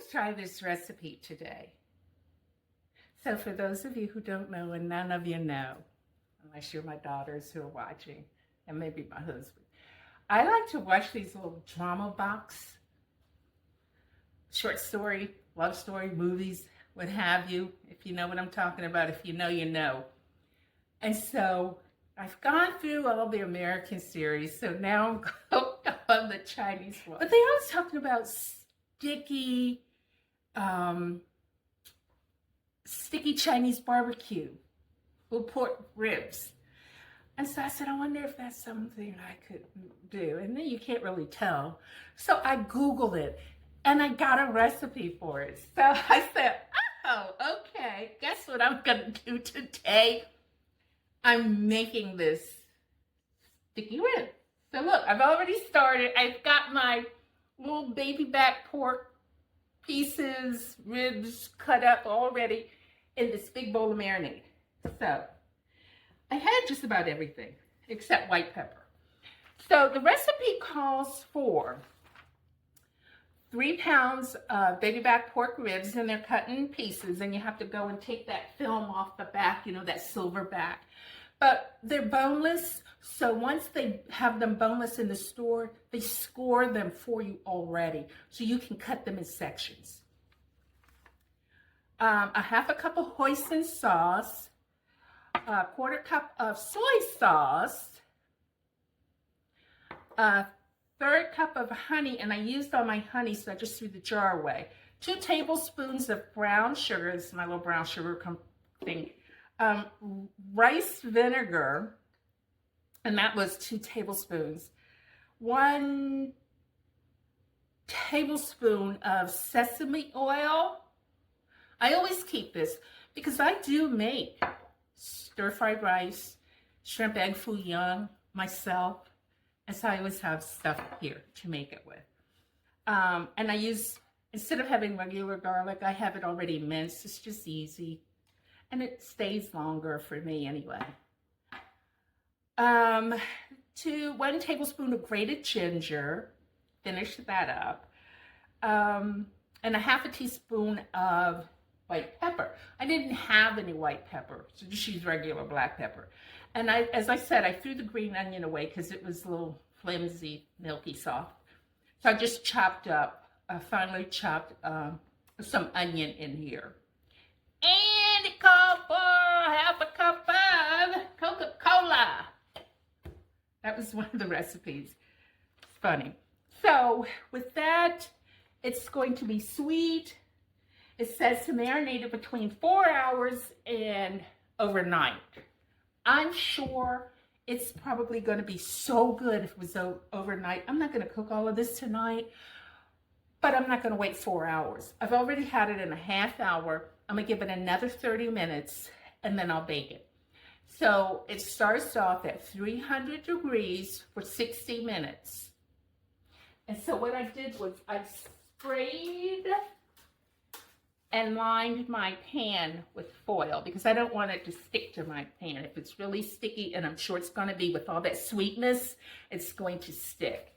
try this recipe today. So for those of you who don't know, and none of you know, unless you're my daughters who are watching, and maybe my husband, I like to watch these little drama box, short story, love story, movies, what have you, if you know what I'm talking about. If you know, you know. And so I've gone through all the American series, so now I'm hooked on the Chinese one. But they always talking about sticky Chinese BBQ pork ribs. And so I said, I wonder if that's something I could do. And then you can't really tell. So I Googled it and I got a recipe for it. So I said, oh, okay, guess what I'm gonna do today? I'm making this sticky rib. So look, I've already started. I've got my little baby back pork pieces, ribs cut up already in this big bowl of marinade. So I had just about everything except white pepper. So the recipe calls for 3 pounds of baby back pork ribs, and they're cut in pieces, and you have to go and take that film off the back, you know, that silver back. But they're boneless, so once they have them boneless in the store, they score them for you already, so you can cut them in sections. A half a cup of hoisin sauce, a 1/4 cup of soy sauce, a 1/3 cup of honey, and I used all my honey, so I just threw the jar away. 2 tablespoons of brown sugar. This is my little brown sugar thing. Rice vinegar, and that was 2 tablespoons. 1 tablespoon of sesame oil. I always keep this because I do make stir-fried rice, shrimp egg foo young myself, and so I always have stuff here to make it with. And I use, instead of having regular garlic, I have it already minced. It's just easy, and it stays longer for me anyway. 1 tablespoon of grated ginger, finish that up, and a 1/2 teaspoon of white pepper. I didn't have any white pepper, so just use regular black pepper. And as I said, I threw the green onion away because it was a little flimsy, milky soft. So I just chopped up, finely chopped some onion in here. And it called for 1/2 cup of Coca-Cola. That was one of the recipes. It's funny. So with that, it's going to be sweet. It says to marinate it between 4 hours and overnight. I'm sure it's probably going to be so good if it was overnight. I'm not going to cook all of this tonight, but I'm not going to wait 4 hours. I've already had it in a 1/2 hour. I'm going to give it another 30 minutes, and then I'll bake it. So it starts off at 300 degrees for 60 minutes. And so what I did was I sprayed and lined my pan with foil because I don't want it to stick to my pan. If it's really sticky, and I'm sure it's going to be with all that sweetness, it's going to stick.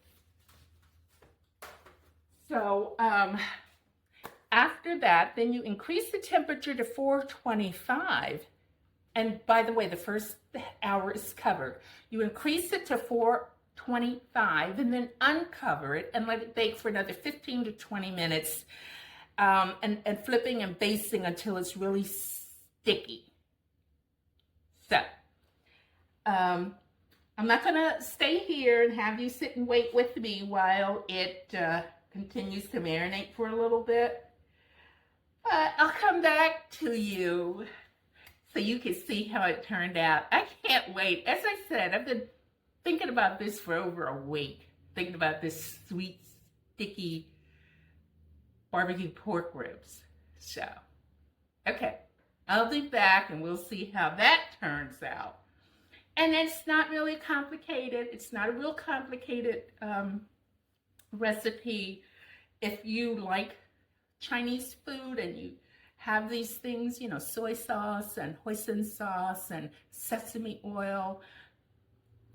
So after that, then you increase the temperature to 425. And by the way, the first hour is covered. You increase it to 425 and then uncover it and let it bake for another 15 to 20 minutes. And flipping and basting until it's really sticky. So, I'm not going to stay here and have you sit and wait with me while it continues to marinate for a little bit. I'll come back to you so you can see how it turned out. I can't wait. As I said, I've been thinking about this for over a week. Thinking about this sweet, sticky barbecue pork ribs. So, okay, I'll be back and we'll see how that turns out. And it's not really complicated. It's not a real complicated recipe. If you like Chinese food and you have these things, you know, soy sauce and hoisin sauce and sesame oil,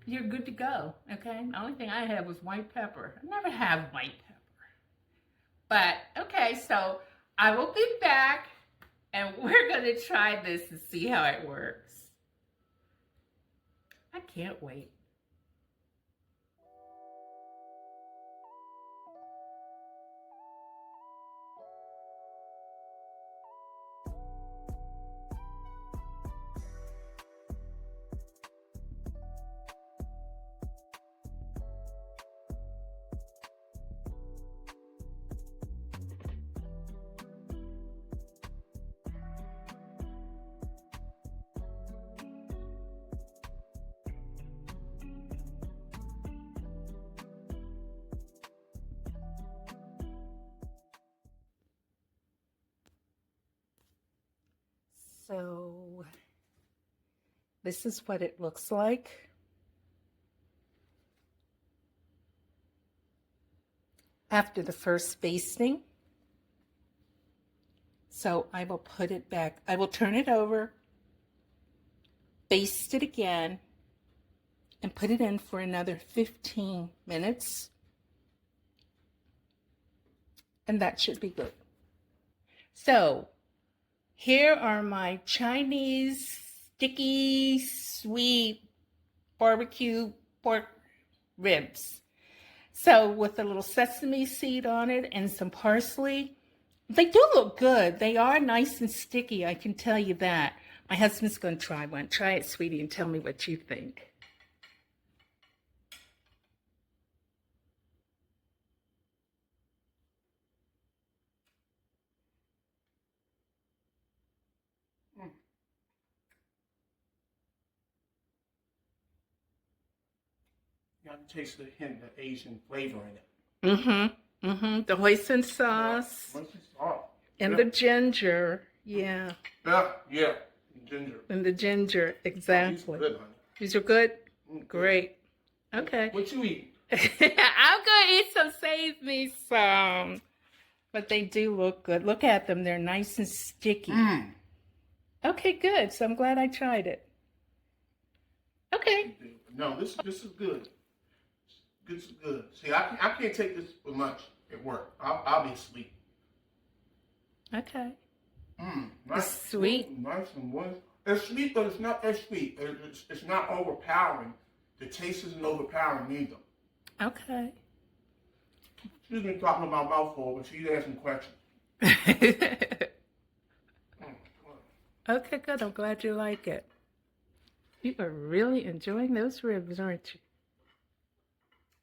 you're good to go, okay? The only thing I had was white pepper. I never have white pepper. But okay, so I will be back and we're going to try this and see how it works. I can't wait. So this is what it looks like. After the first basting. So I will put it back. I will turn it over, baste it again, and put it in for another 15 minutes. And that should be good. So here are my Chinese sticky sweet barbecue pork ribs. So with a little sesame seed on it and some parsley, they do look good. They are nice and sticky, I can tell you that. My husband's going to try one. Try it, sweetie, and tell me what you think. You can taste the hint of Asian flavor in it. The hoisin sauce. Yeah, sauce. And the ginger. Yeah. Yeah. Ginger. And the ginger, exactly. These are good, honey. These are good? Great. Okay. What you eat? I'm going to eat some, save me some. But they do look good. Look at them. They're nice and sticky. Okay, good. So I'm glad I tried it. Okay. No, this is good. This is good. See, I can't take this for lunch at work. I'll be asleep. Okay. Nice, It's sweet. Nice and moist. It's sweet, but it's not that sweet. It's not overpowering. The taste isn't overpowering either. Okay. She's been talking about mouthful, but she's asking questions. Okay, good. I'm glad you like it. You are really enjoying those ribs, aren't you?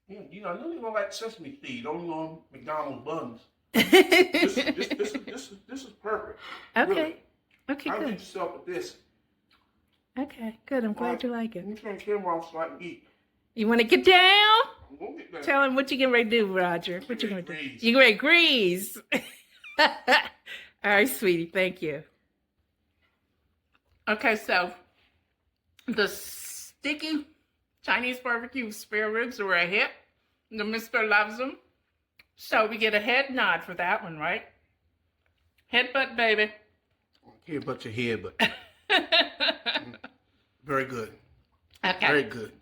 Yeah, you know, I really don't like sesame seed, only on McDonald's buns. This is perfect. Okay. Really. Okay, I'll good. get yourself with this. Okay, good. I'm glad you like it. Let me turn the camera off so I can eat. You want to get down? I'm gonna get that. Tell him what you getting ready to do, Roger. What you going to do? Grease. You ready to grease? All right, sweetie. Thank you. Okay, so the sticky Chinese barbecue spare ribs were a hit. The Mr. loves them. So we get a head nod for that one, right? Headbutt, baby. Headbutt your head, but very good. Okay. Very good.